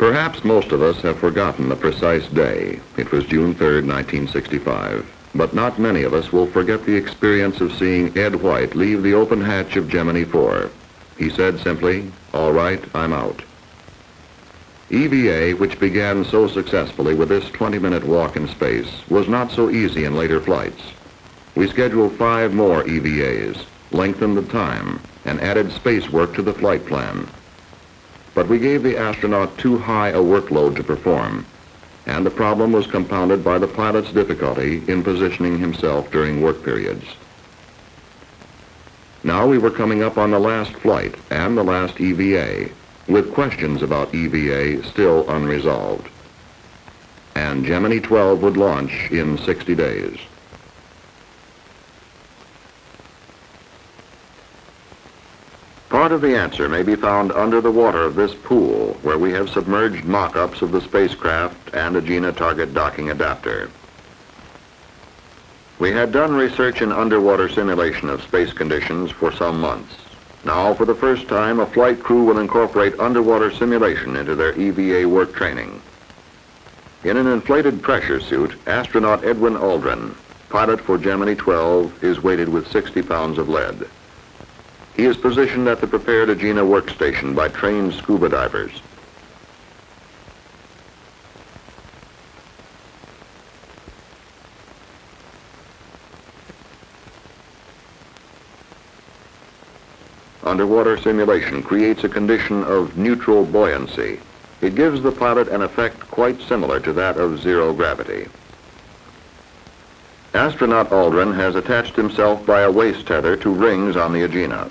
Perhaps most of us have forgotten the precise day. It was June 3rd, 1965. But not many of us will forget the experience of seeing Ed White leave the open hatch of Gemini 4. He said simply, "All right, I'm out." EVA, which began so successfully with this 20-minute walk in space, was not so easy in later flights. We scheduled 5 more EVAs, lengthened the time, and added space work to the flight plan. But we gave the astronaut too high a workload to perform, and the problem was compounded by the pilot's difficulty in positioning himself during work periods. Now we were coming up on the last flight and the last EVA, with questions about EVA still unresolved. And Gemini 12 would launch in 60 days. Part of the answer may be found under the water of this pool, where we have submerged mock-ups of the spacecraft and a Agena target docking adapter. We had done research in underwater simulation of space conditions for some months. Now, for the first time, a flight crew will incorporate underwater simulation into their EVA work training. In an inflated pressure suit, astronaut Edwin Aldrin, pilot for Gemini 12, is weighted with 60 pounds of lead. He is positioned at the prepared Agena workstation by trained scuba divers. Underwater simulation creates a condition of neutral buoyancy. It gives the pilot an effect quite similar to that of zero gravity. Astronaut Aldrin has attached himself by a waist tether to rings on the Agena.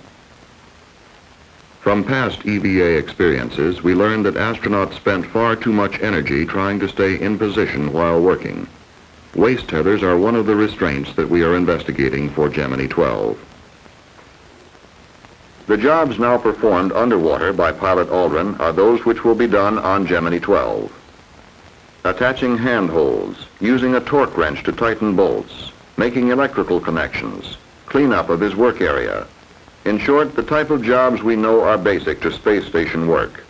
From past EVA experiences, we learned that astronauts spent far too much energy trying to stay in position while working. Waist tethers are one of the restraints that we are investigating for Gemini 12. The jobs now performed underwater by pilot Aldrin are those which will be done on Gemini 12. Attaching handholds, using a torque wrench to tighten bolts, making electrical connections, cleanup of his work area. In short, the type of jobs we know are basic to space station work.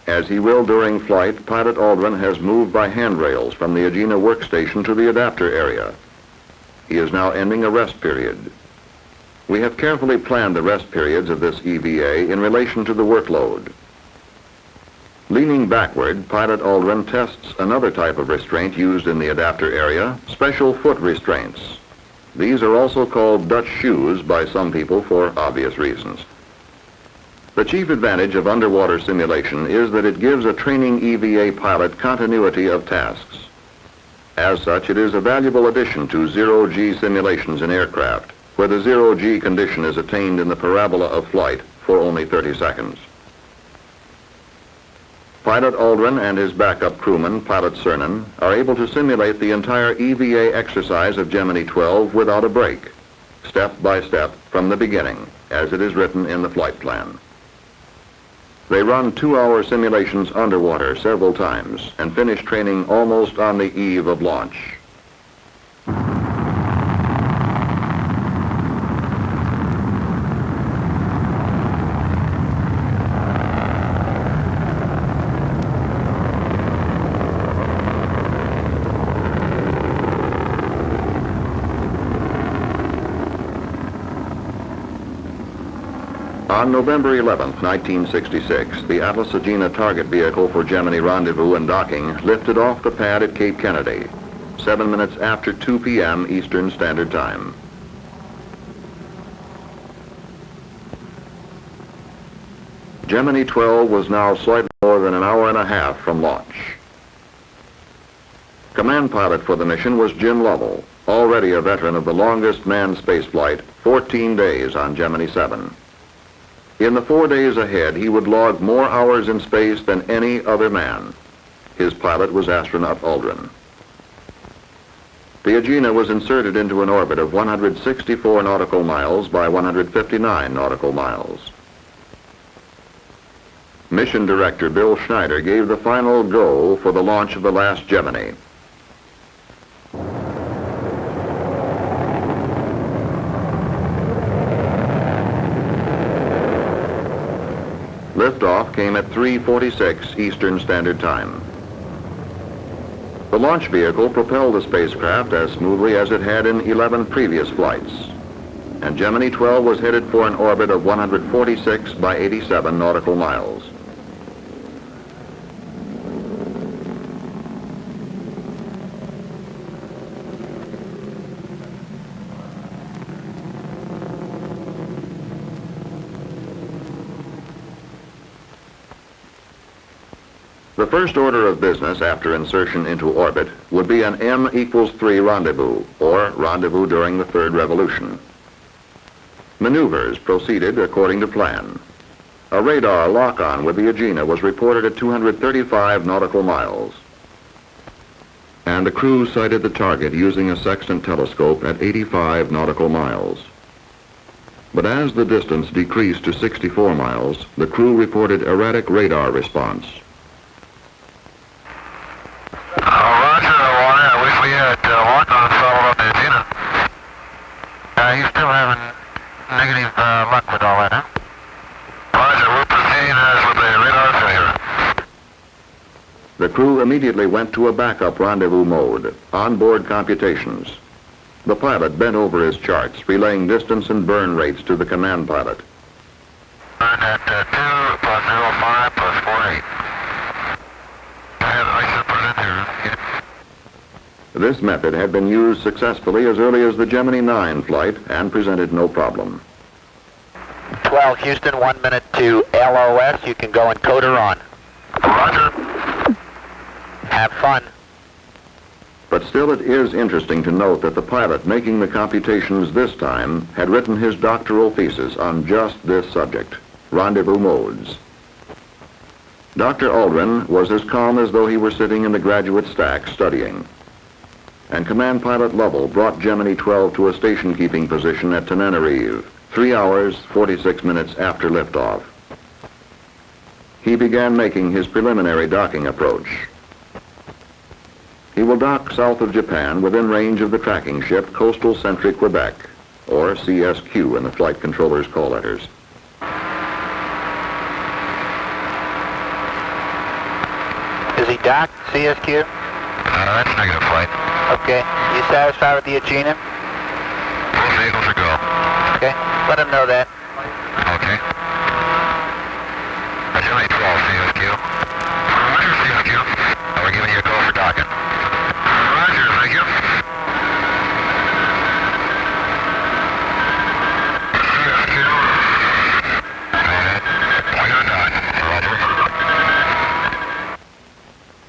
As he will during flight, pilot Aldrin has moved by handrails from the Agena workstation to the adapter area. He is now ending a rest period. We have carefully planned the rest periods of this EVA in relation to the workload. Leaning backward, pilot Aldrin tests another type of restraint used in the adapter area, special foot restraints. These are also called Dutch shoes by some people for obvious reasons. The chief advantage of underwater simulation is that it gives a training EVA pilot continuity of tasks. As such, it is a valuable addition to zero-G simulations in aircraft, where the zero-G condition is attained in the parabola of flight for only 30 seconds. Pilot Aldrin and his backup crewman, Pilot Cernan, are able to simulate the entire EVA exercise of Gemini 12 without a break, step by step from the beginning, as it is written in the flight plan. They run 2-hour simulations underwater several times and finish training almost on the eve of launch. On November 11, 1966, the Atlas Agena target vehicle for Gemini rendezvous and docking lifted off the pad at Cape Kennedy, 7 minutes after 2 p.m. Eastern Standard Time. Gemini 12 was now slightly more than an hour and a half from launch. Command pilot for the mission was Jim Lovell, already a veteran of the longest manned spaceflight, 14 days on Gemini 7. In the 4 days ahead, he would log more hours in space than any other man. His pilot was astronaut Aldrin. The Agena was inserted into an orbit of 164 nautical miles by 159 nautical miles. Mission Director Bill Schneider gave the final go for the launch of the last Gemini. Liftoff came at 3:46 Eastern Standard Time. The launch vehicle propelled the spacecraft as smoothly as it had in 11 previous flights, and Gemini 12 was headed for an orbit of 146 by 87 nautical miles. The first order of business after insertion into orbit would be an M=3 rendezvous, or rendezvous during the third revolution. Maneuvers proceeded according to plan. A radar lock-on with the Agena was reported at 235 nautical miles. And the crew sighted the target using a sextant telescope at 85 nautical miles. But as the distance decreased to 64 miles, the crew reported erratic radar response. Roger, Hawaii. I wish we had lock-on solid on the Agena. He's still having negative luck with all that, huh? Roger, we'll proceed with the radar failure. The crew immediately went to a backup rendezvous mode, onboard computations. The pilot bent over his charts, relaying distance and burn rates to the command pilot. Burn at 2 plus 05 plus 48. This method had been used successfully as early as the Gemini 9 flight and presented no problem. 12 Houston, 1 minute to LOS. You can go encoder on. Roger. Have fun. But still it is interesting to note that the pilot making the computations this time had written his doctoral thesis on just this subject, rendezvous modes. Dr. Aldrin was as calm as though he were sitting in the graduate stack studying. And Command Pilot Lovell brought Gemini 12 to a station-keeping position at Tenerife, 3 hours, 46 minutes after liftoff. He began making his preliminary docking approach. He will dock south of Japan within range of the tracking ship Coastal Sentry Quebec, or CSQ in the flight controller's call letters. Is he docked, CSQ? That's negative flight. Okay. You satisfied with the Agena? Both vehicles are go. Okay. Let him know that. Okay. Gemini 12, CSQ. Roger, CSQ. We're giving you a call for docking. Roger, thank you. CSQ. We got dock. Roger.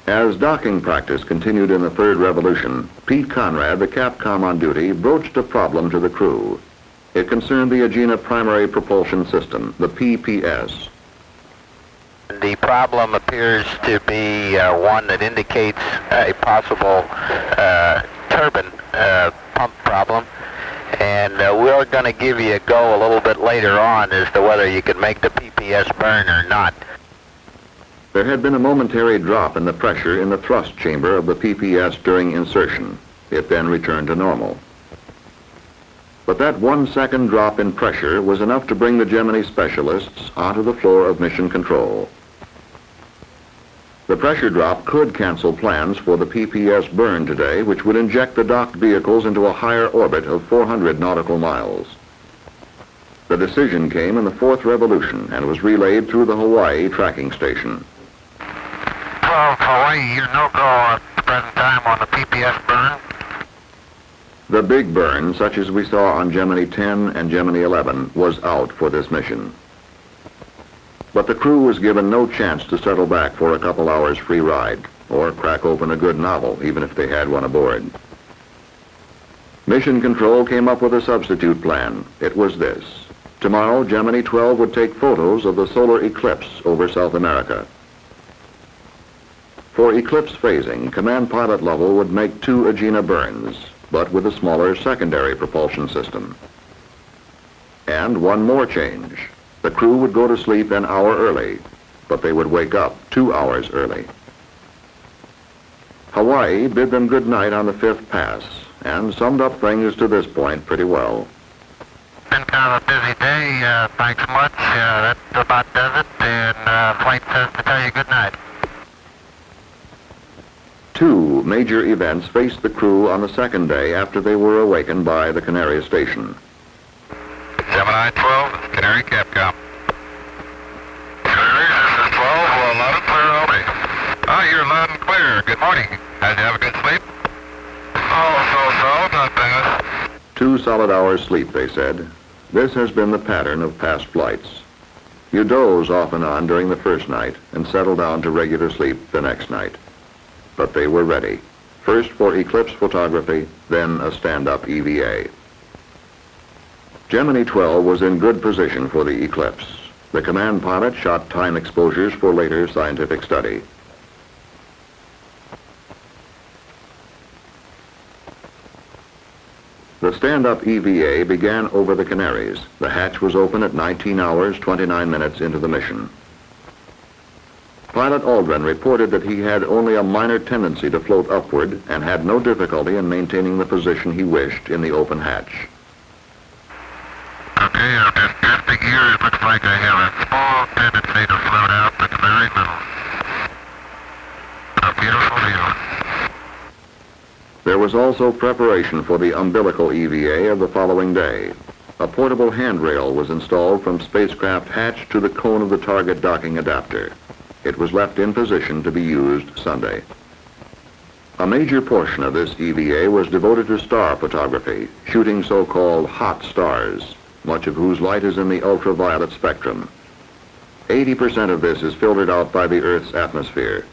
As docking practice continued in the third revolution, Pete Conrad, the Capcom on duty, broached a problem to the crew. It concerned the Agena Primary Propulsion System, the PPS. The problem appears to be one that indicates a possible turbine pump problem. And we're going to give you a go a little bit later on as to whether you can make the PPS burn or not. There had been a momentary drop in the pressure in the thrust chamber of the PPS during insertion. It then returned to normal. But that 1 second drop in pressure was enough to bring the Gemini specialists onto the floor of mission control. The pressure drop could cancel plans for the PPS burn today, which would inject the docked vehicles into a higher orbit of 400 nautical miles. The decision came in the fourth revolution and was relayed through the Hawaii tracking station. 12 Hawaii, you're no-go at the present time on the PPS burn. The big burn, such as we saw on Gemini 10 and Gemini 11, was out for this mission. But the crew was given no chance to settle back for a couple hours free ride, or crack open a good novel, even if they had one aboard. Mission Control came up with a substitute plan. It was this. Tomorrow, Gemini 12 would take photos of the solar eclipse over South America. For eclipse phasing, Command Pilot Lovell would make 2 Agena burns, but with a smaller secondary propulsion system. And one more change. The crew would go to sleep an hour early, but they would wake up 2 hours early. Hawaii bid them good night on the 5th pass, and summed up things to this point pretty well. Been kind of a busy day. Thanks much. that about does it, and flight says to tell you good night. Two major events faced the crew on the second day after they were awakened by the Canary station. Gemini 12, Canary Capcom. Canary, this is 12, well, loud and clear all day. Ah, you're loud and clear. Good morning. Did you have a good sleep? Oh, so, not bad. 2 solid hours sleep, they said. This has been the pattern of past flights. You doze off and on during the first night and settle down to regular sleep the next night. But they were ready. First for eclipse photography, then a stand-up EVA. Gemini 12 was in good position for the eclipse. The command pilot shot time exposures for later scientific study. The stand-up EVA began over the Canaries. The hatch was open at 19 hours, 29 minutes into the mission. Pilot Aldrin reported that he had only a minor tendency to float upward and had no difficulty in maintaining the position he wished in the open hatch. Okay, I'm just drifting here. It looks like I have a small tendency to float out at the very middle. A beautiful view. There was also preparation for the umbilical EVA of the following day. A portable handrail was installed from spacecraft hatch to the cone of the target docking adapter. It was left in position to be used Sunday. A major portion of this EVA was devoted to star photography, shooting so-called hot stars, much of whose light is in the ultraviolet spectrum. 80% of this is filtered out by the Earth's atmosphere.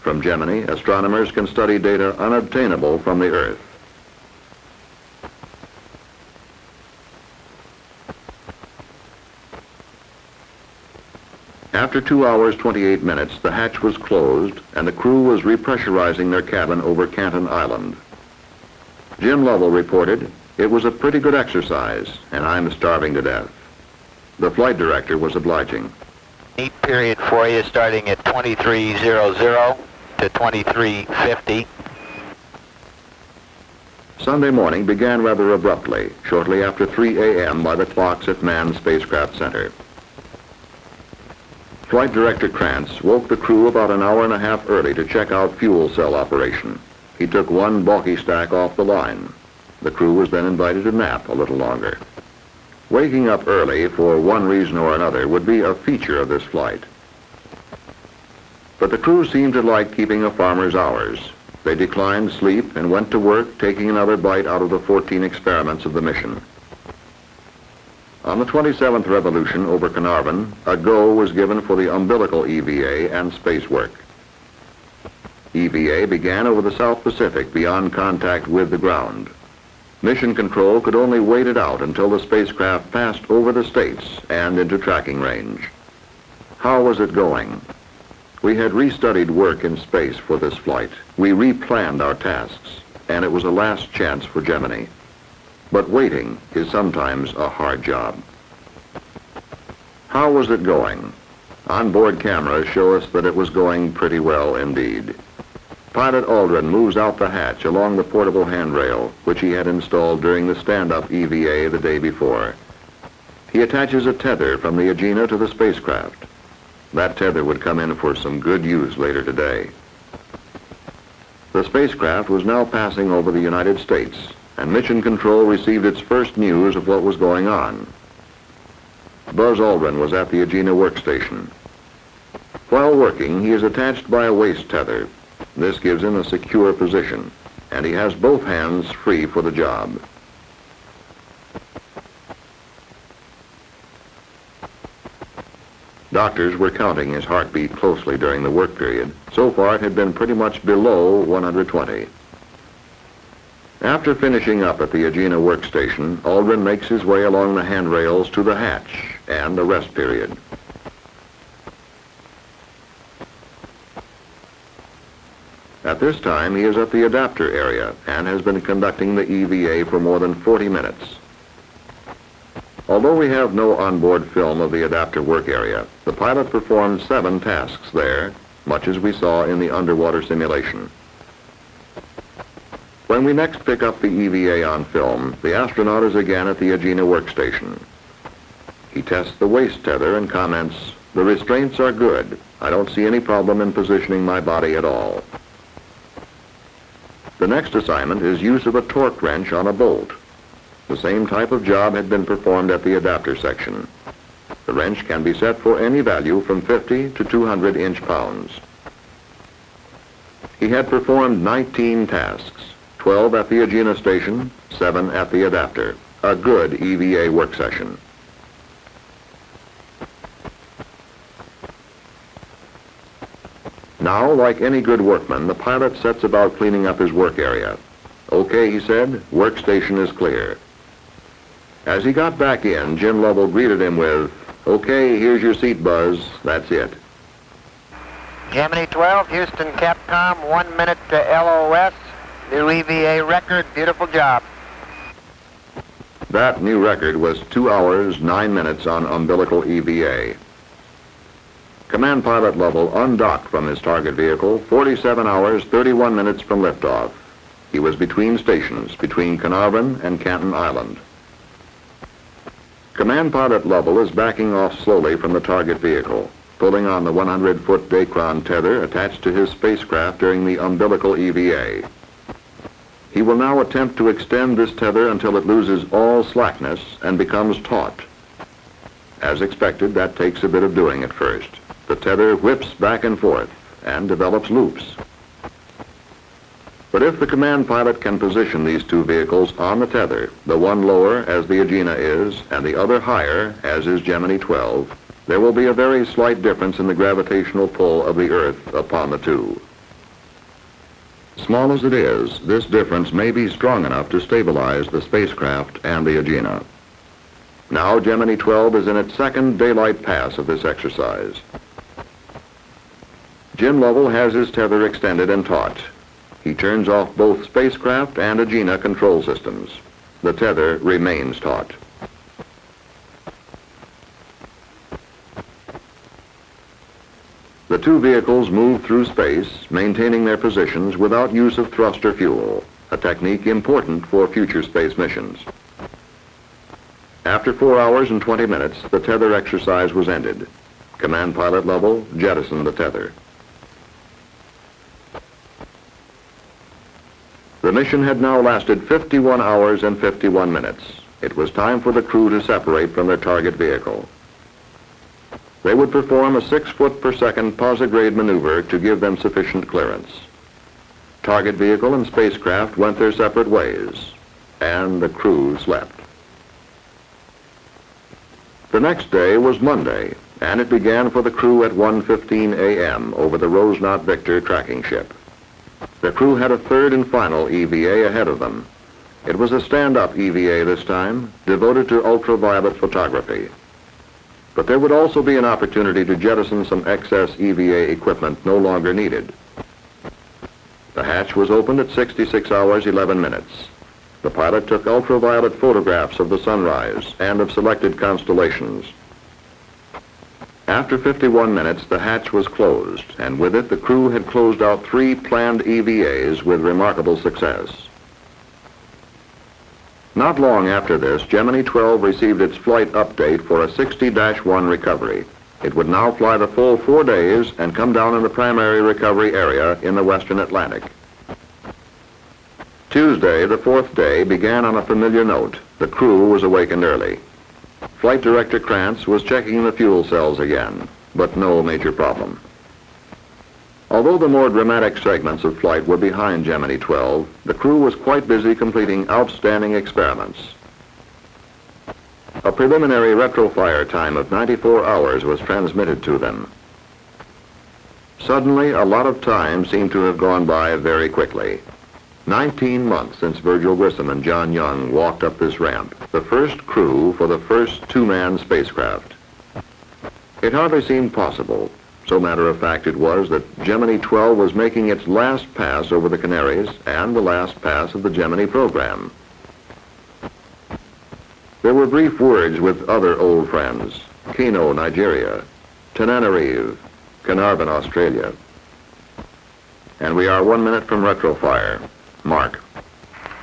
From Gemini, astronomers can study data unobtainable from the Earth. After 2 hours, 28 minutes, the hatch was closed and the crew was repressurizing their cabin over Canton Island. Jim Lovell reported, "It was a pretty good exercise, and I'm starving to death." The flight director was obliging. Heat period for you starting at 2300 to 2350. Sunday morning began rather abruptly, shortly after 3 a.m. by the clocks at Manned Spacecraft Center. Flight Director Krantz woke the crew about an hour and a half early to check out fuel cell operation. He took one bulky stack off the line. The crew was then invited to nap a little longer. Waking up early for one reason or another would be a feature of this flight. But the crew seemed to like keeping a farmer's hours. They declined sleep and went to work, taking another bite out of the 14 experiments of the mission. On the 27th revolution over Carnarvon, a go was given for the umbilical EVA and space work. EVA began over the South Pacific beyond contact with the ground. Mission control could only wait it out until the spacecraft passed over the States and into tracking range. How was it going? We had restudied work in space for this flight. We replanned our tasks, and it was a last chance for Gemini. But waiting is sometimes a hard job. How was it going? Onboard cameras show us that it was going pretty well indeed. Pilot Aldrin moves out the hatch along the portable handrail, which he had installed during the stand-up EVA the day before. He attaches a tether from the Agena to the spacecraft. That tether would come in for some good use later today. The spacecraft was now passing over the United States, and Mission Control received its first news of what was going on. Buzz Aldrin was at the Agena workstation. While working, he is attached by a waist tether. This gives him a secure position, and he has both hands free for the job. Doctors were counting his heartbeat closely during the work period. So far, it had been pretty much below 120. After finishing up at the Agena workstation, Aldrin makes his way along the handrails to the hatch and a rest period. At this time, he is at the adapter area and has been conducting the EVA for more than 40 minutes. Although we have no onboard film of the adapter work area, the pilot performed 7 tasks there, much as we saw in the underwater simulation. When we next pick up the EVA on film, the astronaut is again at the Agena workstation. He tests the waist tether and comments, "The restraints are good. I don't see any problem in positioning my body at all." The next assignment is use of a torque wrench on a bolt. The same type of job had been performed at the adapter section. The wrench can be set for any value from 50 to 200 inch-pounds. He had performed 19 tasks, 12 at the Agena station, 7 at the adapter. A good EVA work session. Now, like any good workman, the pilot sets about cleaning up his work area. "Okay," he said, "workstation is clear." As he got back in, Jim Lovell greeted him with, "Okay, here's your seat, Buzz. That's it." Gemini 12, Houston Capcom, 1 minute to LOS. New EVA record, beautiful job. That new record was 2 hours, 9 minutes on umbilical EVA. Command Pilot Lovell undocked from his target vehicle 47 hours, 31 minutes from liftoff. He was between stations, between Carnarvon and Canton Island. Command Pilot Lovell is backing off slowly from the target vehicle, pulling on the 100-foot Dacron tether attached to his spacecraft during the umbilical EVA. He will now attempt to extend this tether until it loses all slackness and becomes taut. As expected, that takes a bit of doing at first. The tether whips back and forth and develops loops. But if the command pilot can position these two vehicles on the tether, the one lower as the Agena is, and the other higher as is Gemini 12, there will be a very slight difference in the gravitational pull of the Earth upon the two. Small as it is, this difference may be strong enough to stabilize the spacecraft and the Agena. Now Gemini 12 is in its second daylight pass of this exercise. Jim Lovell has his tether extended and taut. He turns off both spacecraft and Agena control systems. The tether remains taut. The two vehicles move through space, maintaining their positions without use of thrust or fuel, a technique important for future space missions. After 4 hours and 20 minutes, the tether exercise was ended. Command Pilot Lovell jettisoned the tether. The mission had now lasted 51 hours and 51 minutes. It was time for the crew to separate from their target vehicle. They would perform a 6-foot-per-second posigrade maneuver to give them sufficient clearance. Target vehicle and spacecraft went their separate ways, and the crew slept. The next day was Monday, and it began for the crew at 1:15 a.m. over the Rosenaught Victor tracking ship. The crew had a third and final EVA ahead of them. It was a stand-up EVA this time, devoted to ultraviolet photography. But there would also be an opportunity to jettison some excess EVA equipment no longer needed. The hatch was opened at 66 hours, 11 minutes. The pilot took ultraviolet photographs of the sunrise and of selected constellations. After 51 minutes, the hatch was closed, and with it, the crew had closed out 3 planned EVAs with remarkable success. Not long after this, Gemini 12 received its flight update for a 60-1 recovery. It would now fly the full 4 days and come down in the primary recovery area in the western Atlantic. Tuesday, the 4th day, began on a familiar note. The crew was awakened early. Flight Director Krantz was checking the fuel cells again, but no major problem. Although the more dramatic segments of flight were behind Gemini 12, the crew was quite busy completing outstanding experiments. A preliminary retrofire time of 94 hours was transmitted to them. Suddenly, a lot of time seemed to have gone by very quickly. 19 months since Virgil Grissom and John Young walked up this ramp, the first crew for the first 2-man spacecraft. It hardly seemed possible. So matter of fact it was that Gemini 12 was making its last pass over the Canaries and the last pass of the Gemini program. There were brief words with other old friends: Kano, Nigeria; Tananarive, Carnarvon, Australia. And we are 1 minute from retrofire. Mark.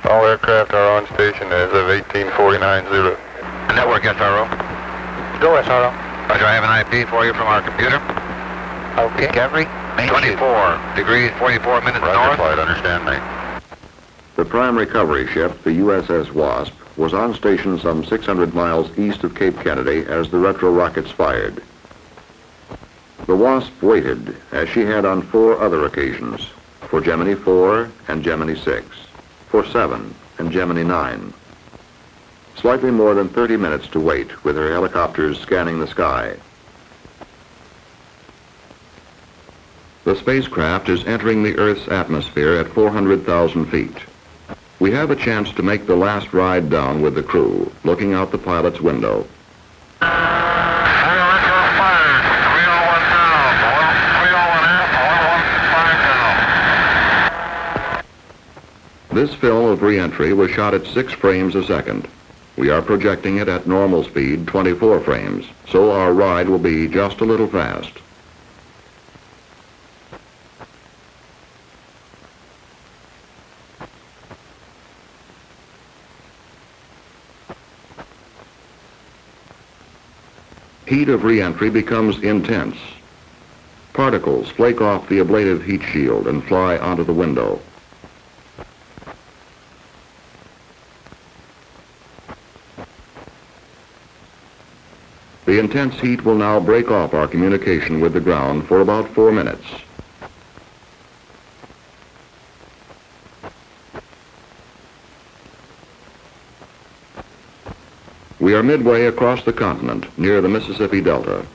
All aircraft are on station as of 1849 Zulu. Network SRO. Go ahead, Harlow. Roger, I have an IP for you from our computer. Okay. Discovery, 24 degrees, 44 minutes north. Flight, understand me. The prime recovery ship, the USS Wasp, was on station some 600 miles east of Cape Kennedy as the retro rockets fired. The Wasp waited, as she had on 4 other occasions, for Gemini 4 and Gemini 6, for 7 and Gemini 9. Slightly more than 30 minutes to wait, with her helicopters scanning the sky. The spacecraft is entering the Earth's atmosphere at 400,000 feet. We have a chance to make the last ride down with the crew, looking out the pilot's window. This film of re-entry was shot at 6 frames a second. We are projecting it at normal speed, 24 frames, so our ride will be just a little fast. Heat of re-entry becomes intense. Particles flake off the ablative heat shield and fly onto the window. The intense heat will now break off our communication with the ground for about 4 minutes. We are midway across the continent, near the Mississippi Delta.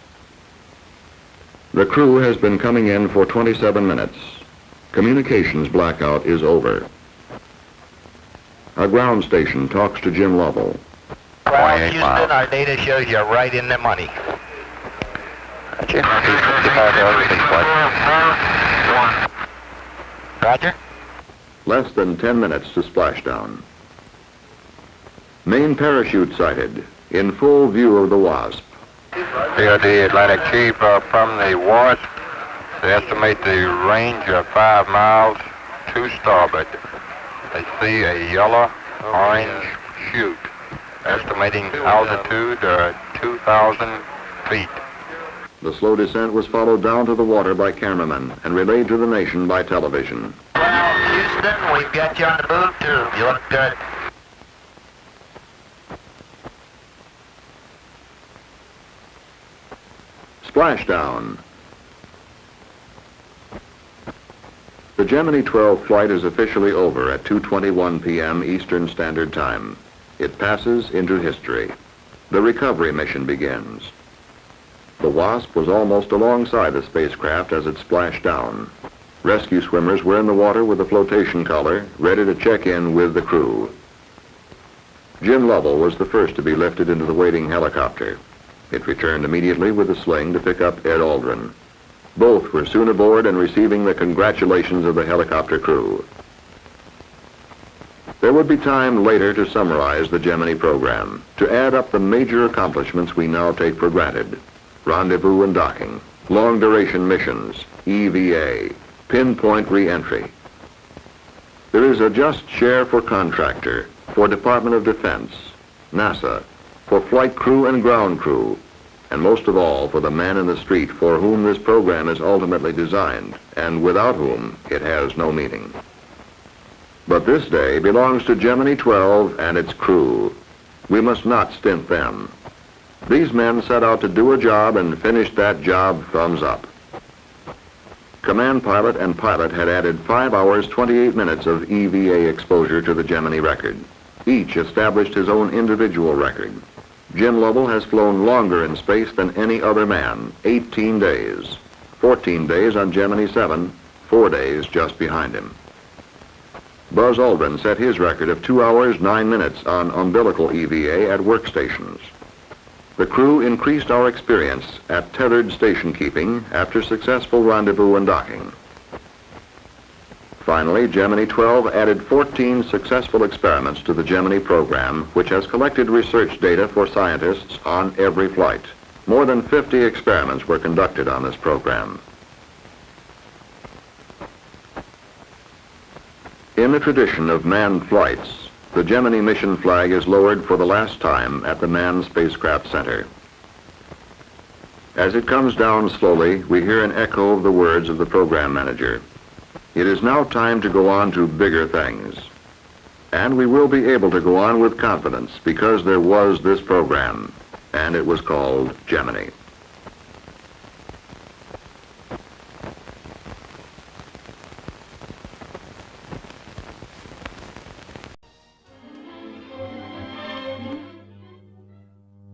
The crew has been coming in for 27 minutes. Communications blackout is over. A ground station talks to Jim Lovell. Well, Houston, our data shows you're right in the money. Roger. Less than 10 minutes to splashdown. Main parachute sighted, in full view of the Wasp. Here the Atlantic Chief from the Wasp. They estimate the range of 5 miles to starboard. They see a yellow-orange chute. Estimating altitude 2,000 feet. The slow descent was followed down to the water by cameramen and relayed to the nation by television. Well, Houston, we've got you on the move too. You look good. Splashdown. The Gemini 12 flight is officially over at 2:21 p.m. Eastern Standard Time. It passes into history. The recovery mission begins. The Wasp was almost alongside the spacecraft as it splashed down. Rescue swimmers were in the water with a flotation collar, ready to check in with the crew. Jim Lovell was the first to be lifted into the waiting helicopter. It returned immediately with a sling to pick up Ed Aldrin. Both were soon aboard and receiving the congratulations of the helicopter crew. There would be time later to summarize the Gemini program, to add up the major accomplishments we now take for granted. Rendezvous and docking, long-duration missions, EVA, pinpoint re-entry. There is a just share for contractor, for Department of Defense, NASA, for flight crew and ground crew, and most of all for the man in the street for whom this program is ultimately designed, and without whom it has no meaning. But this day belongs to Gemini 12 and its crew. We must not stint them. These men set out to do a job and finished that job thumbs up. Command pilot and pilot had added 5 hours, 28 minutes of EVA exposure to the Gemini record. Each established his own individual record. Jim Lovell has flown longer in space than any other man, 18 days. 14 days on Gemini 7, 4 days just behind him. Buzz Aldrin set his record of 2 hours, 9 minutes on umbilical EVA at workstations. The crew increased our experience at tethered station keeping after successful rendezvous and docking. Finally, Gemini 12 added 14 successful experiments to the Gemini program, which has collected research data for scientists on every flight. More than 50 experiments were conducted on this program. In the tradition of manned flights, the Gemini mission flag is lowered for the last time at the Manned Spacecraft Center. As it comes down slowly, we hear an echo of the words of the program manager. It is now time to go on to bigger things. And we will be able to go on with confidence because there was this program, and it was called Gemini.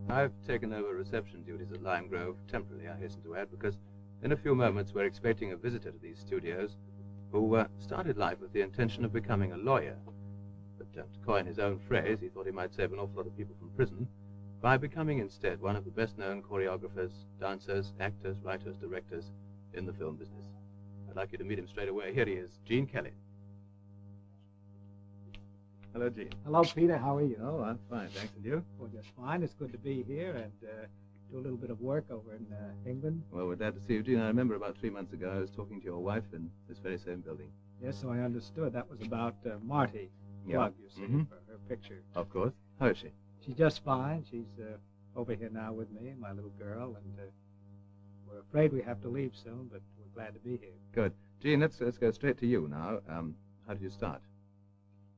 I've taken over reception duties at Lime Grove temporarily, I hasten to add, because in a few moments we're expecting a visitor to these studios who started life with the intention of becoming a lawyer. But to coin his own phrase, he thought he might save an awful lot of people from prison by becoming instead one of the best-known choreographers, dancers, actors, writers, directors in the film business. I'd like you to meet him straight away. Here he is, Gene Kelly. Hello, Gene. Hello, Peter. How are you? Oh, I'm fine, thanks. And you? Well, just fine. It's good to be here and do a little bit of work over in England. Well, we're glad to see you, Gene. I remember about 3 months ago I was talking to your wife in this very same building. Yes, so I understood. That was about Marty Plug, you see, for her picture. Of course. How is she? She's just fine. She's over here now with me, my little girl, and we're afraid we have to leave soon, but we're glad to be here. Good. Gene, let's go straight to you now. How did you start?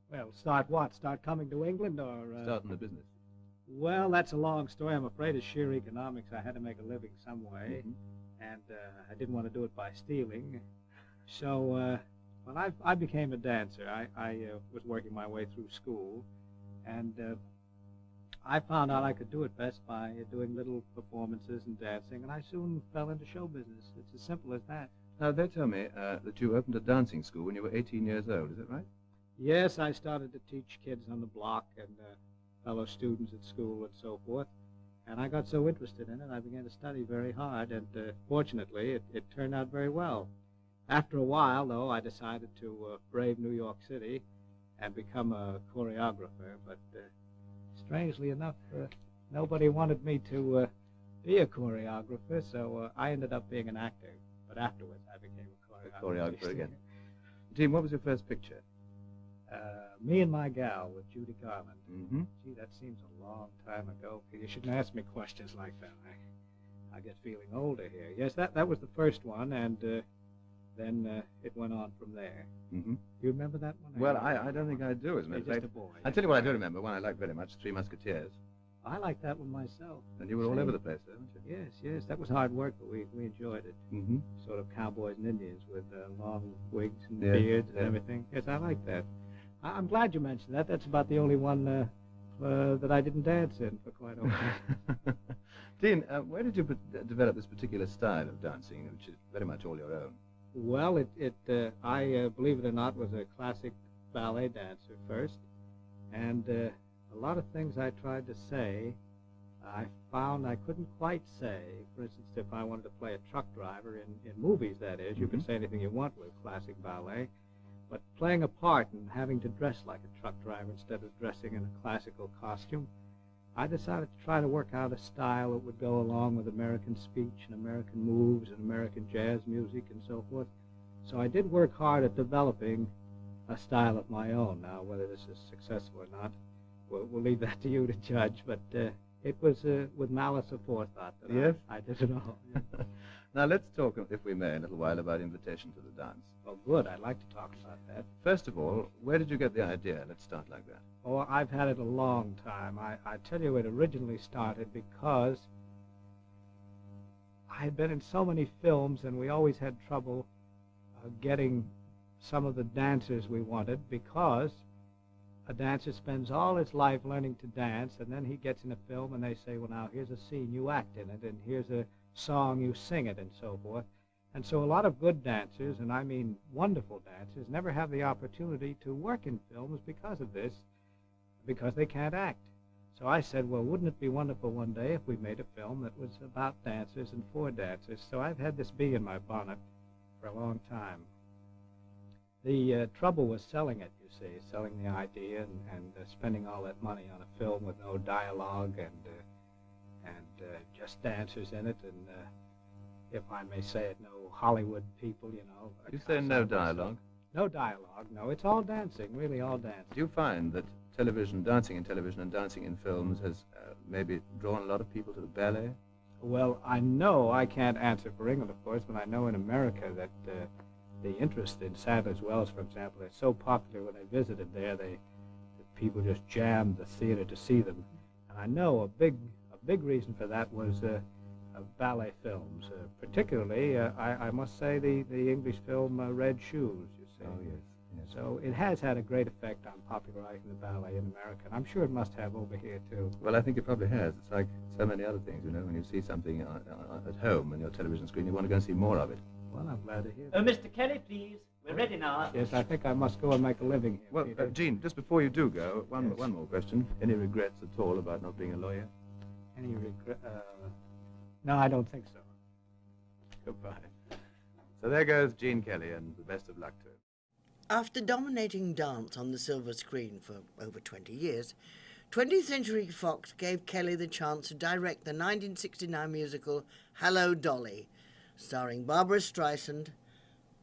Well, start what? Start coming to England or... Start in the business. Well, that's a long story. I'm afraid it's sheer economics. I had to make a living some way, and I didn't want to do it by stealing. So when I became a dancer, I was working my way through school, and I found out I could do it best by doing little performances and dancing, and I soon fell into show business. It's as simple as that. Now, they tell me that you opened a dancing school when you were 18 years old. Is that right? Yes, I started to teach kids on the block and fellow students at school and so forth. And I got so interested in it, I began to study very hard, and fortunately, it turned out very well. After a while, though, I decided to brave New York City and become a choreographer, but strangely enough, nobody wanted me to be a choreographer, so I ended up being an actor. But afterwards, I became a choreographer again. Gene, what was your first picture? Me and My Gal with Judy Garland. Mm-hmm. Gee, that seems a long time ago. You shouldn't ask me questions like that. I get feeling older here. Yes, that was the first one, and then it went on from there. Mm-hmm. You remember that one? Well, I don't think I do, as a matter of fact. Just a boy. I'll tell you what I do remember, one I liked very much, Three Musketeers. I like that one myself. And you were all over the place, weren't you? Yes, that was hard work, but we enjoyed it. Mm-hmm. Sort of cowboys and Indians with long wigs and beards and everything. Yes, I like that. I'm glad you mentioned that. That's about the only one that I didn't dance in for quite a while. Dean, where did you develop this particular style of dancing, which is very much all your own? Well, I believe it or not, was a classic ballet dancer first, and a lot of things I tried to say, I found I couldn't quite say. For instance, if I wanted to play a truck driver in movies, that is, you could say anything you want with classic ballet. But playing a part and having to dress like a truck driver instead of dressing in a classical costume, I decided to try to work out a style that would go along with American speech and American moves and American jazz music and so forth. So I did work hard at developing a style of my own. Now, whether this is successful or not, we'll leave that to you to judge. But it was with malice aforethought that I did it all. Now, let's talk, if we may, a little while about invitation to the dance. Oh, good. I'd like to talk about that. First of all, where did you get the idea? Let's start like that. Oh, I've had it a long time. I tell you, it originally started because I had been in so many films, and we always had trouble getting some of the dancers we wanted, because a dancer spends all his life learning to dance, and then he gets in a film, and they say, well, now, here's a scene, you act in it, and here's a song, you sing it, and so forth. And so a lot of good dancers, and I mean wonderful dancers, never have the opportunity to work in films because of this, because they can't act. So I said, well, wouldn't it be wonderful one day if we made a film that was about dancers and for dancers? So I've had this bee in my bonnet for a long time. The trouble was selling it, you see, selling the idea and spending all that money on a film with no dialogue and just dancers in it, and if I may say it, no Hollywood people, you know. You say no dialogue? No dialogue, no. It's all dancing, really all dancing. Do you find that dancing in television and dancing in films has maybe drawn a lot of people to the ballet? Well, I know I can't answer for England, of course, but I know in America that the interest in Sadler's Wells, for example, is so popular. When I visited there, the people just jammed the theater to see them. And I know a big reason for that was ballet films, particularly, I must say, the English film Red Shoes, you see. Oh, yes. Yes. So it has had a great effect on popularizing the ballet in America, and I'm sure it must have over here, too. Well, I think it probably has. It's like so many other things, you know, when you see something at home on your television screen, you want to go and see more of it. Well, I'm glad to hear Oh, that. Mr. Kelly, please. We're ready now. Yes, I think I must go and make a living here. Well, Peter. Gene, just before you do go, one Yes. more question. Any regrets at all about not being a lawyer? Any regret? No, I don't think so. Goodbye. So there goes Gene Kelly, and the best of luck to him. After dominating dance on the silver screen for over 20 years, 20th Century Fox gave Kelly the chance to direct the 1969 musical Hello, Dolly, starring Barbara Streisand,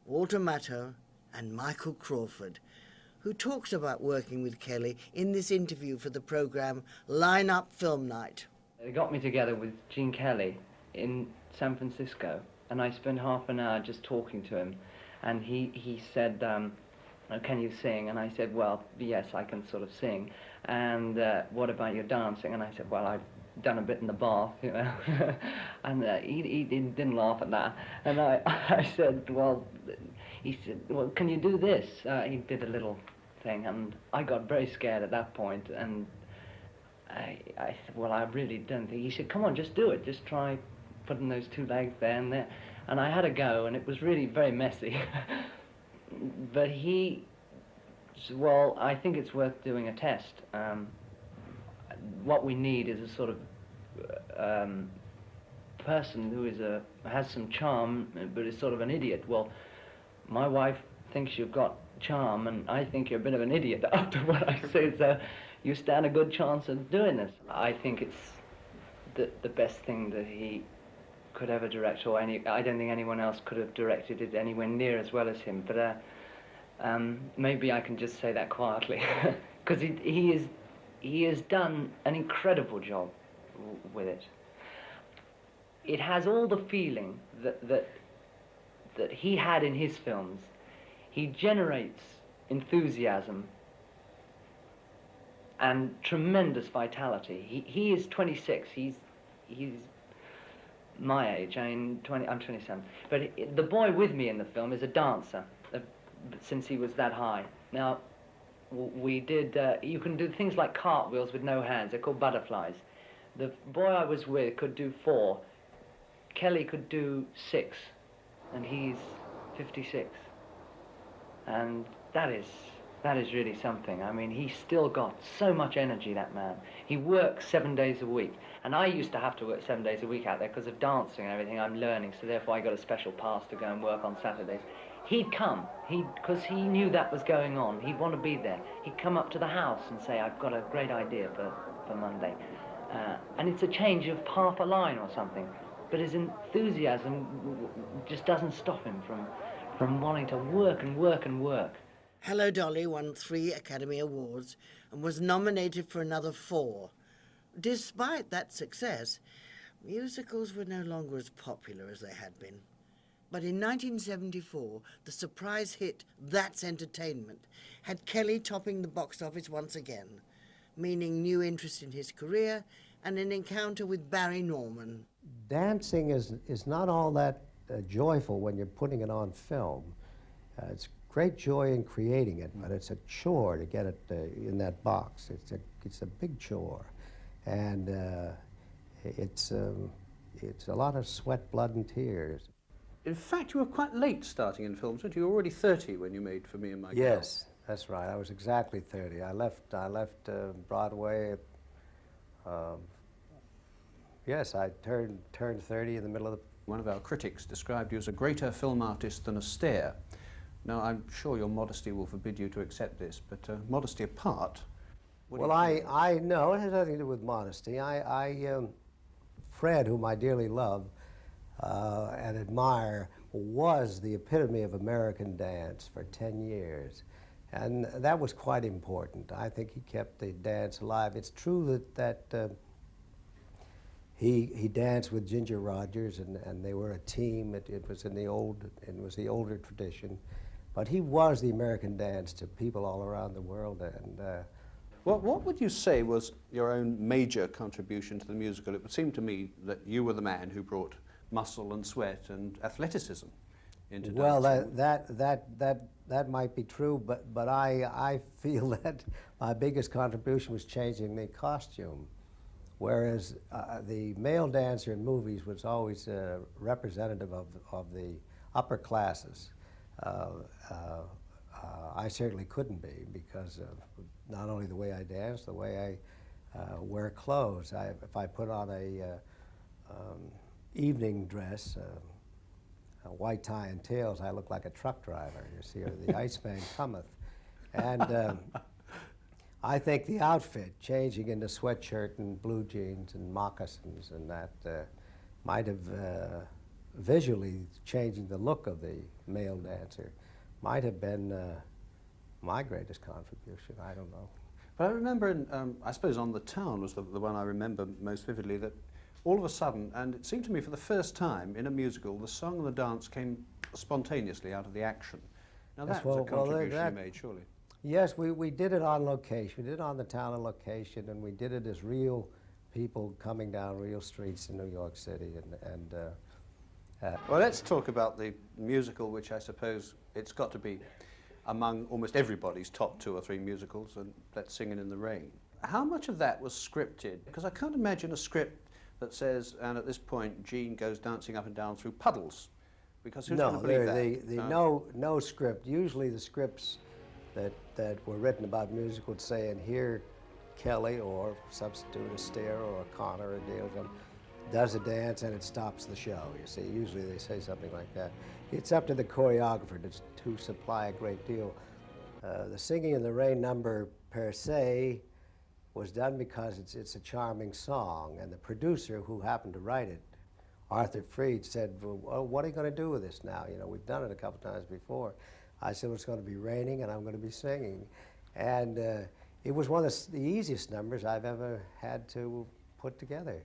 Walter Matthau, and Michael Crawford, who talks about working with Kelly in this interview for the program Line Up Film Night. They got me together with Gene Kelly in San Francisco, and I spent half an hour just talking to him, and he said, "Oh, can you sing?" And I said, "Well, yes, I can sort of sing." And what about your dancing? And I said, "Well, I've done a bit in the bath, you know." And he didn't laugh at that. And I said, "Well," he said, "Well, can you do this?" He did a little thing, and I got very scared at that point, and I said, "Well, I really don't think." He said, "Come on, just do it. Just try putting those two legs there and there." And I had a go, and it was really very messy. But he said, "Well, I think it's worth doing a test. What we need is a sort of person who has some charm, but is sort of an idiot." Well, my wife thinks you've got charm, and I think you're a bit of an idiot after what I said, so you stand a good chance of doing this. I think it's the best thing that he could ever direct, or I don't think anyone else could have directed it anywhere near as well as him, but maybe I can just say that quietly, because he has done an incredible job with it. It has all the feeling that he had in his films. He generates enthusiasm and tremendous vitality. He is 26. He's my age. I'm 27. But the boy with me in the film is a dancer, since he was that high. Now, we did. You can do things like cartwheels with no hands. They're called butterflies. The boy I was with could do 4. Kelly could do 6, and he's 56. And that is really something. I mean, he's still got so much energy, that man. He works 7 days a week. And I used to have to work 7 days a week out there because of dancing and everything I'm learning, so therefore I got a special pass to go and work on Saturdays. He'd come, because he knew that was going on. He'd want to be there. He'd come up to the house and say, "I've got a great idea for Monday." And it's a change of half a line or something. But his enthusiasm just doesn't stop him from wanting to work and work and work. Hello, Dolly won 3 Academy Awards and was nominated for another 4. Despite that success, musicals were no longer as popular as they had been. But in 1974, the surprise hit That's Entertainment had Kelly topping the box office once again, meaning new interest in his career and an encounter with Barry Norman. Dancing is not all that joyful when you're putting it on film. It's great joy in creating it, but it's a chore to get it in that box. It's a big chore, and it's a lot of sweat, blood, and tears. In fact, you were quite late starting in films, weren't you? You were already 30 when you made For Me and My Girl. Yes, that's right. I was exactly 30. I left Broadway. Yes, I turned 30 in the middle of the... One of our critics described you as a greater film artist than Astaire. Now, I'm sure your modesty will forbid you to accept this, but modesty apart... Well, I know, it has nothing to do with modesty. Fred, whom I dearly love and admire, was the epitome of American dance for 10 years. And that was quite important. I think he kept the dance alive. It's true that he danced with Ginger Rogers, and they were a team. It was in the older tradition, but he was the American dance to people all around the world. And what would you say was your own major contribution to the musical? It would seem to me that you were the man who brought muscle and sweat and athleticism into dancing. Well, that might be true, but I feel that my biggest contribution was changing the costume. Whereas the male dancer in movies was always representative of the upper classes. I certainly couldn't be, because of not only the way I dance, the way I wear clothes. If I put on a evening dress, a white tie and tails, I look like a truck driver, you see, or the Iceman cometh. And I think the outfit, changing into sweatshirt and blue jeans and moccasins and that, might have visually changing the look of the male dancer, might have been my greatest contribution. I don't know. But I remember, I suppose On the Town was the one I remember most vividly, that all of a sudden, and it seemed to me for the first time in a musical, the song and the dance came spontaneously out of the action. Now Yes, that was a contribution you made, surely. Yes, we did it on location. We did it on the town on location, and we did it as real people coming down real streets in New York City. Well, let's talk about the musical, which I suppose it's got to be among almost everybody's top 2 or 3 musicals, and that's Singin' in the Rain. How much of that was scripted? Because I can't imagine a script that says, and at this point, Jean goes dancing up and down through puddles, because who's going to believe that? No script. Usually the scripts that were written about music would say, and here Kelly, or substitute Astaire or Connor or Dale, does a dance and it stops the show, you see. Usually they say something like that. It's up to the choreographer to supply a great deal. The Singing in the Rain number per se was done because it's a charming song, and the producer who happened to write it, Arthur Freed, said, well, what are you going to do with this now? You know, we've done it a couple times before. I said, well, it's going to be raining and I'm going to be singing. And it was one of the easiest numbers I've ever had to put together.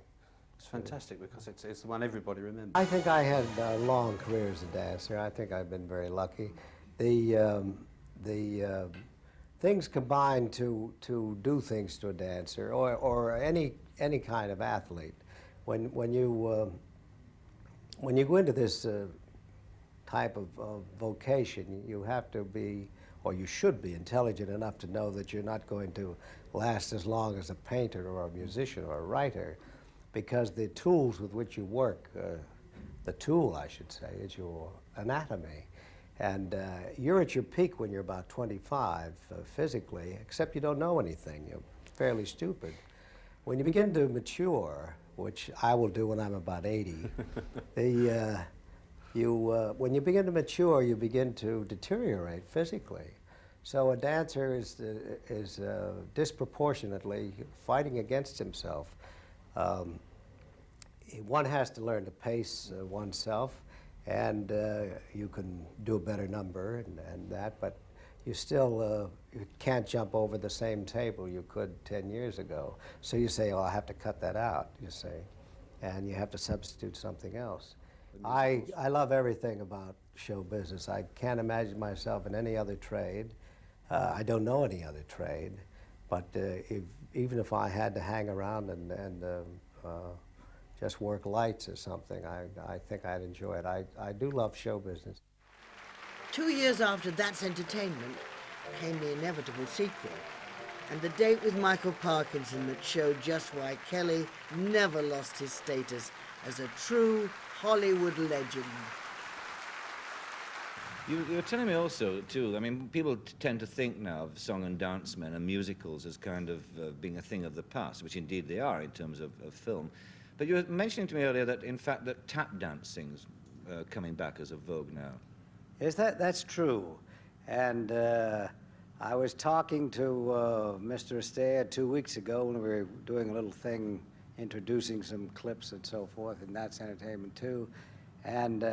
It's fantastic, because it's the one everybody remembers. I think I had a long career as a dancer. I think I've been very lucky. The things combined to do things to a dancer, or any kind of athlete. When you go into this type of vocation, you have to be, or you should be, intelligent enough to know that you're not going to last as long as a painter or a musician or a writer, because the tools with which you work, the tool, I should say, is your anatomy. And you're at your peak when you're about 25 physically, except you don't know anything. You're fairly stupid. When you begin to mature, which I will do when I'm about 80, when you begin to mature, you begin to deteriorate physically. So a dancer is disproportionately fighting against himself. One has to learn to pace oneself, and you can do a better number and that, but you still you can't jump over the same table you could 10 years ago. So you say, oh, I have to cut that out, you say, and you have to substitute something else. I love everything about show business. I can't imagine myself in any other trade. I don't know any other trade, but even if I had to hang around and just work lights or something, I think I'd enjoy it. I do love show business. 2 years after That's Entertainment came the inevitable sequel, and the date with Michael Parkinson that showed just why Kelly never lost his status as a true Hollywood legend. You were telling me also, too, I mean, people tend to think now of song and dance men and musicals as kind of being a thing of the past, which indeed they are in terms of film. But you were mentioning to me earlier that, in fact, that tap dancing's coming back as a vogue now. Yes, that's true. And I was talking to Mr. Astaire 2 weeks ago when we were doing a little thing, introducing some clips and so forth, and That's Entertainment too. And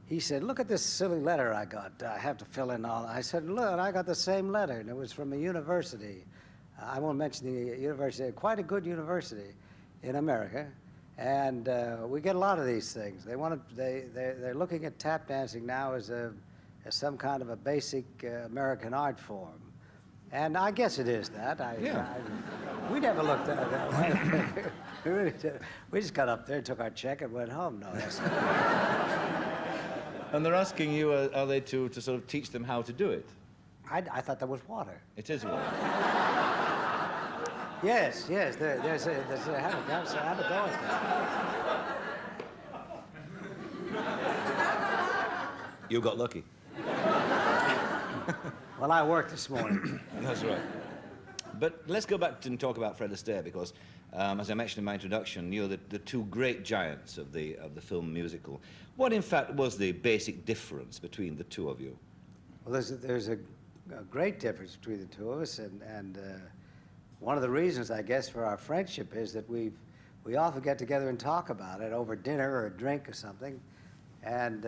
he said, look at this silly letter I got. I have to fill in all. I said, look, I got the same letter, and it was from a university. I won't mention the university, quite a good university in America. And we get a lot of these things. They're looking at tap dancing now as some kind of a basic American art form. And I guess it is that. We never looked at it that way. We just got up there, took our check, and went home. No, that's And they're asking you, are they to sort of teach them how to do it? I thought that was water. It is water. Yes, there's a have a go at that. You got lucky. Well, I worked this morning. That's right. But let's go back and talk about Fred Astaire, because, as I mentioned in my introduction, you're the two great giants of the film musical. What, in fact, was the basic difference between the two of you? Well, there's a great difference between the two of us, and one of the reasons, I guess, for our friendship is that we often get together and talk about it over dinner or a drink or something. And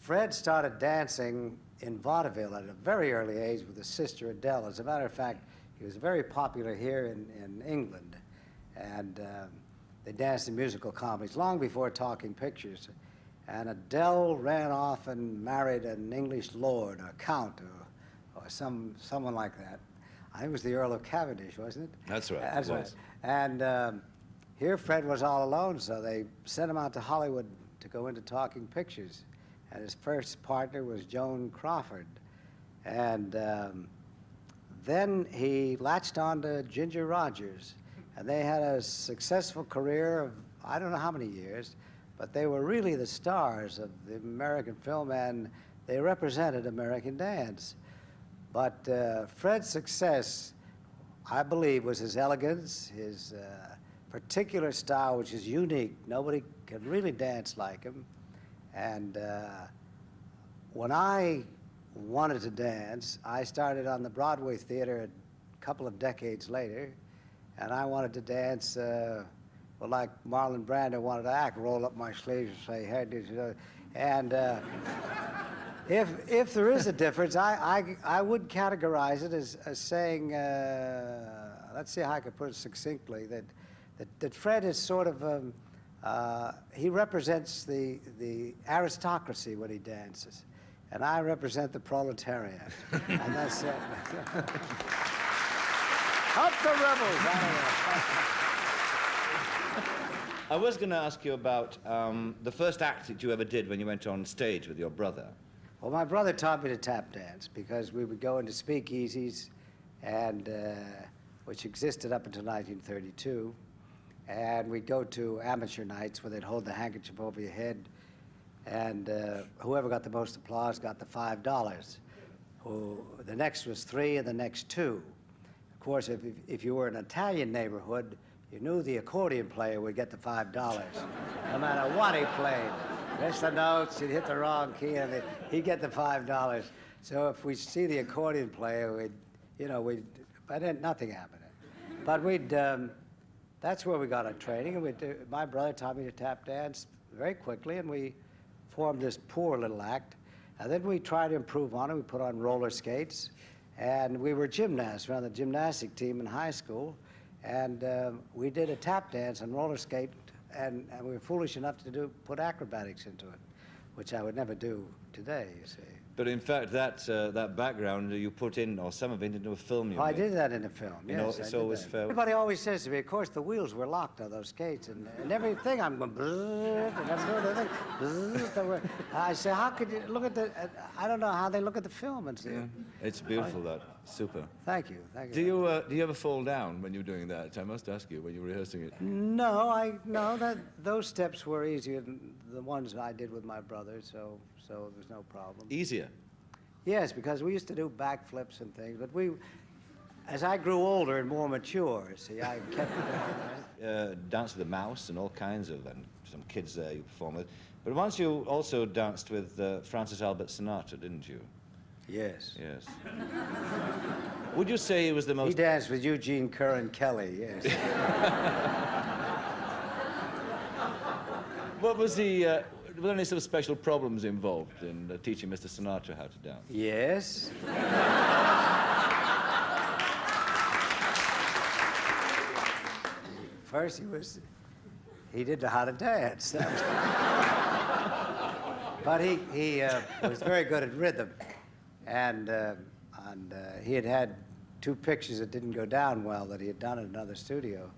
Fred started dancing in vaudeville at a very early age with his sister Adele. As a matter of fact, he was very popular here in England, and they danced in musical comedies long before talking pictures. And Adele ran off and married an English lord, or count, or someone like that. I think it was the Earl of Cavendish, wasn't it? That's right. That's right. And here Fred was all alone, so they sent him out to Hollywood to go into talking pictures. And his first partner was Joan Crawford. And then he latched on to Ginger Rogers. And they had a successful career of I don't know how many years, but they were really the stars of the American film, and they represented American dance. But Fred's success, I believe, was his elegance, his particular style, which is unique. Nobody can really dance like him. And when I wanted to dance, I started on the Broadway theater a couple of decades later, and I wanted to dance, well, like Marlon Brando wanted to act, roll up my sleeves and say, hey, did you? And if there is a difference, I would categorize it as saying, let's see how I could put it succinctly, that Fred is sort of, he represents the aristocracy when he dances, and I represent the proletariat, and that's it. Up the rebels! I was going to ask you about the first act that you ever did when you went on stage with your brother. Well, my brother taught me to tap dance because we would go into speakeasies, and which existed up until 1932, and we'd go to amateur nights where they'd hold the handkerchief over your head, and whoever got the most applause got the $5. The next was 3, and the next 2. Of course, if you were in an Italian neighborhood, you knew the accordion player would get the $5, no matter what he played. Missed the notes, he'd hit the wrong key, and he'd get the $5. So if we see the accordion player, but nothing happened. But that's where we got our training, and my brother taught me to tap dance very quickly, and we formed this poor little act. And then we tried to improve on it. We put on roller skates, and we were gymnasts. We were on the gymnastic team in high school, and we did a tap dance and roller skate, and we were foolish enough to put acrobatics into it, which I would never do today, you see. But in fact, that background you put in, or some of it, into a film. I did that in a film, yes. You know, it's always fair. Everybody always says to me, of course, the wheels were locked on those skates, and everything, I'm going, and I'm doing everything. I say, how could you look at I don't know how they look at the film and see. Yeah. It's beautiful, that. Super. Thank you, thank you. Do you ever fall down when you're doing that? I must ask you, when you're rehearsing it. No, those steps were easier than the ones I did with my brother, so there's no problem. Easier? Yes, because we used to do backflips and things, but as I grew older and more mature, see, I kept danced with a mouse and all kinds of, and some kids there you performed with. But once you also danced with Francis Albert Sinatra, didn't you? Yes. Yes. Would you say he was the most... He danced with Eugene Curran Kelly, yes. What was the... were there any sort of special problems involved in teaching Mr. Sinatra how to dance? Yes. First, he didn't know how to dance. But he was very good at rhythm, and he had 2 pictures that didn't go down well that he had done in another studio.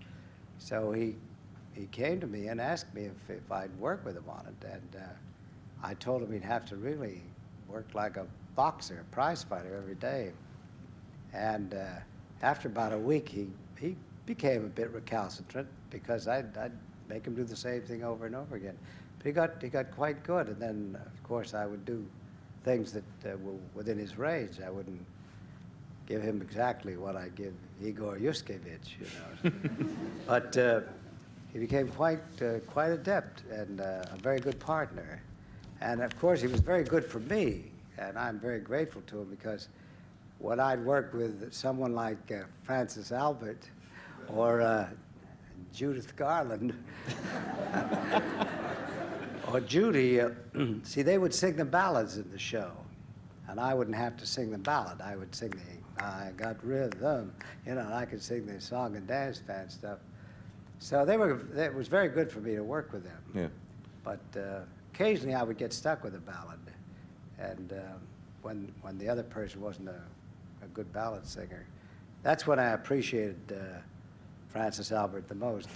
So he came to me and asked me if I'd work with him on it, and I told him he'd have to really work like a boxer, a prize fighter every day. And after about a week, he became a bit recalcitrant because I'd make him do the same thing over and over again. But he got quite good, and then of course I would do things that were within his range. I wouldn't give him exactly what I give Igor Yuskevich, you know. But he became quite adept and a very good partner. And of course, he was very good for me, and I'm very grateful to him because when I'd work with someone like Francis Albert or Judith Garland or Judy, see, they would sing the ballads in the show, and I wouldn't have to sing the ballad. I would sing the I got rhythm, you know, and I could sing the song and dance band stuff. So it was very good for me to work with them. Yeah. But occasionally I would get stuck with a ballad, and when the other person wasn't a good ballad singer, that's when I appreciated Francis Albert the most.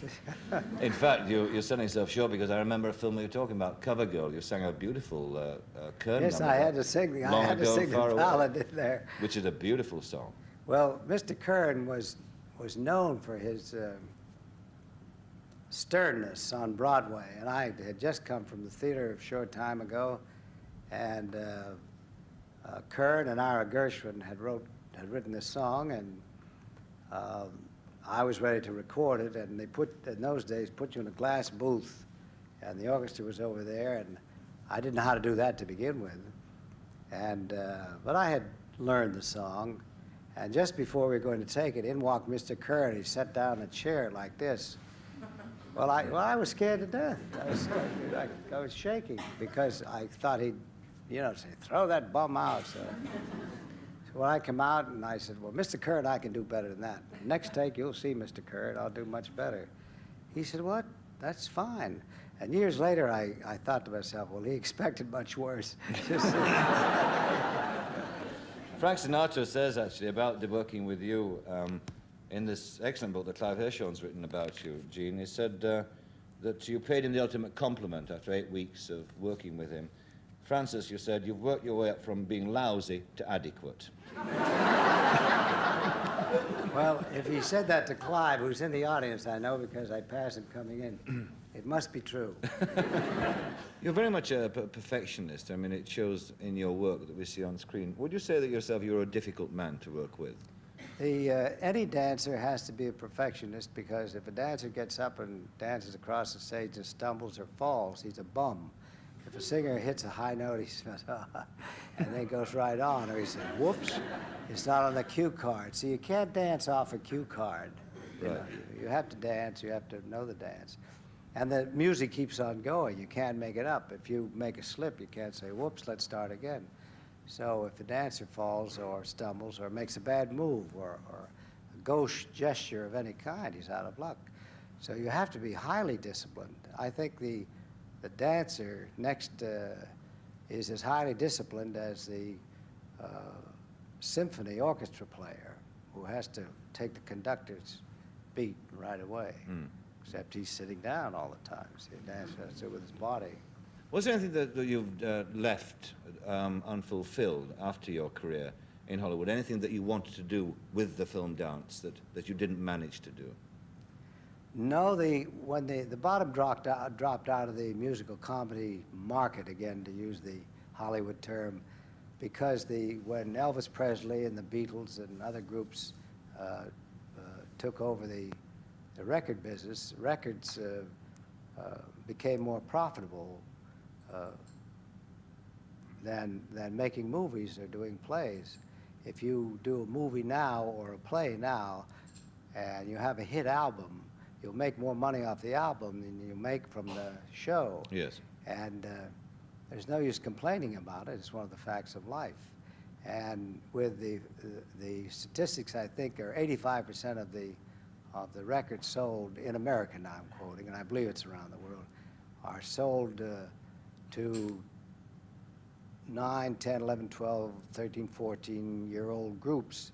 In fact, you're selling yourself short because I remember a film we were talking about, Cover Girl. You sang a beautiful Kern Yes, number. I had to sing the ballad in there. Which is a beautiful song. Well, Mr. Kern was known for his sternness on Broadway, and I had just come from the theater a short time ago, and Kern and Ira Gershwin had written this song, and I was ready to record it, and they in those days, put you in a glass booth, and the orchestra was over there, and I didn't know how to do that to begin with. And, but I had learned the song, and just before we were going to take it, in walked Mr. Kern. He sat down in a chair like this. Well, I was scared to death. I was shaking because I thought he'd, you know, say, throw that bum out. So when I come out, and I said, well, Mr. Kern, I can do better than that. Next take, you'll see, Mr. Kern, I'll do much better. He said, what? That's fine. And years later, I thought to myself, well, he expected much worse. Frank Sinatra says, actually, about working with you, in this excellent book that Clive Hirschhorn's written about you, Gene, he said that you paid him the ultimate compliment after 8 weeks of working with him. Francis, you said, you've worked your way up from being lousy to adequate. Well, if he said that to Clive, who's in the audience, I know because I passed him coming in. It must be true. You're very much a perfectionist. I mean, it shows in your work that we see on screen. Would you say that yourself you're a difficult man to work with? Any dancer has to be a perfectionist because if a dancer gets up and dances across the stage and stumbles or falls, he's a bum. If a singer hits a high note, he says, and then goes right on, or he says, whoops, it's not on the cue card. So you can't dance off a cue card. You know, you have to dance, you have to know the dance. And the music keeps on going. You can't make it up. If you make a slip, you can't say, whoops, let's start again. So if the dancer falls or stumbles or makes a bad move or a gauche gesture of any kind, he's out of luck. So you have to be highly disciplined. I think the dancer next is as highly disciplined as the symphony orchestra player who has to take the conductor's beat right away. Except he's sitting down all the time. So the dancer has to do it with his body. Was there anything that you've left unfulfilled after your career in Hollywood? Anything that you wanted to do with the film dance that you didn't manage to do? No, when the bottom dropped out of the musical comedy market, again, to use the Hollywood term, because when Elvis Presley and the Beatles and other groups took over the record business, records became more profitable than making movies or doing plays. If you do a movie now or a play now, and you have a hit album, you'll make more money off the album than you make from the show. Yes. And there's no use complaining about it. It's one of the facts of life. And with the statistics, I think, are 85% of the of the records sold in America now I'm quoting, and I believe it's around the world, are sold to 9, 10, 11, 12, 13, 14-year-old groups,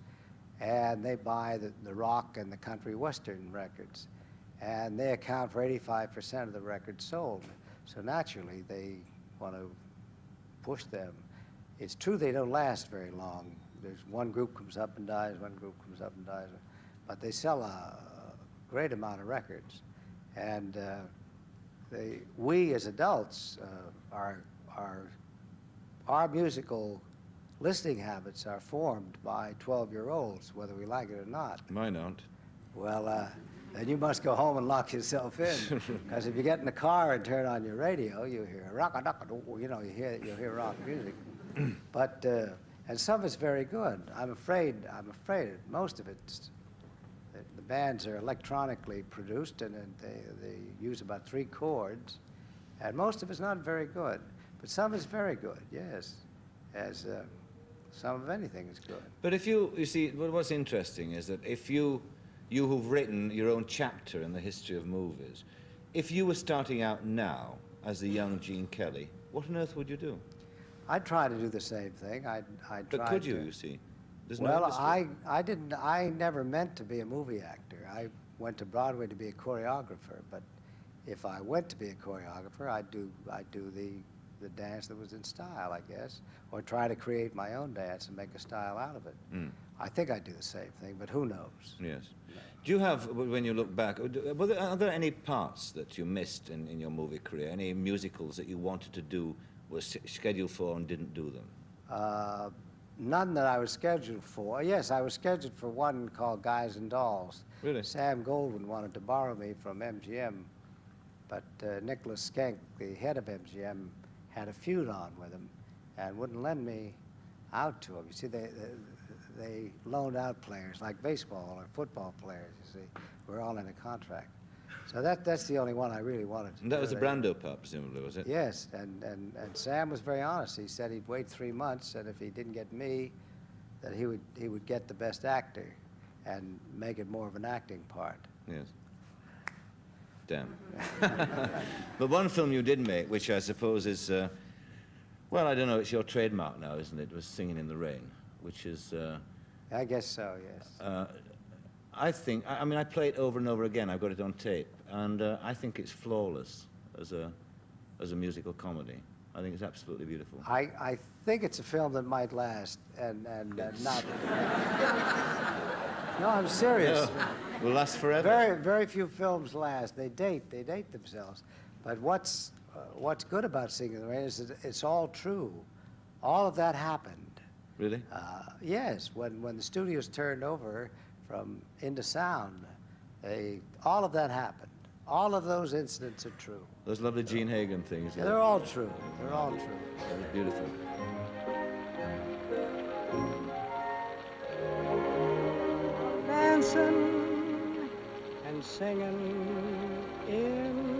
and they buy the rock and the country western records, and they account for 85% of the records sold. So naturally, they want to push them. It's true they don't last very long. There's one group comes up and dies, one group comes up and dies, but they sell a great amount of records. And we as adults, our musical listening habits are formed by 12-year-olds, whether we like it or not. Mine aren't. Well, then you must go home and lock yourself in, because if you get in the car and turn on your radio, you hear you know, you'll hear rock music. But and some of it's very good. I'm afraid most of it, the bands are electronically produced, and they use about 3 chords, and most of it's not very good. But some is very good, yes, as some of anything is good. But if you see, what's interesting is that if you who've written your own chapter in the history of movies, if you were starting out now as the young Gene Kelly, what on earth would you do? I'd try to do the same thing. But could you, you see? There's no well, industry. I never meant to be a movie actor. I went to Broadway to be a choreographer, but if I went to be a choreographer, I'd do the dance that was in style, I guess, or try to create my own dance and make a style out of it. I think I'd do the same thing, but who knows? Yes. Do you have, when you look back, are there any parts that you missed in your movie career? Any musicals that you wanted to do, were scheduled for and didn't do them? None that I was scheduled for. Yes, I was scheduled for one called Guys and Dolls. Really? Sam Goldwyn wanted to borrow me from MGM, but Nicholas Schenck, the head of MGM, had a feud on with him and wouldn't lend me out to him. You see, they loaned out players like baseball or football players, you see. We're all in a contract. So that's the only one I really wanted to And that do. was the Brando part, presumably, was it? Yes, and Sam was very honest. He said he'd wait 3 months, and if he didn't get me, that he would get the best actor and make it more of an acting part. Yes. Damn. But one film you did make, which I suppose is, well, I don't know, it's your trademark now, isn't it? It was Singing in the Rain, which is... I guess so, yes. I think, I mean, I play it over and over again. I've got it on tape, and I think it's flawless as a musical comedy. I think it's absolutely beautiful. I think it's a film that might last, and not... No, I'm serious. No, will last forever. Very, very few films last. They date themselves. But what's good about Singing in the Rain is that it's all true. All of that happened. Really? Yes, when the studios turned over into sound, all of that happened. All of those incidents are true. Those lovely Gene Hagen things. Yeah, they're all true. They're all true. They're beautiful. Dancing and singing in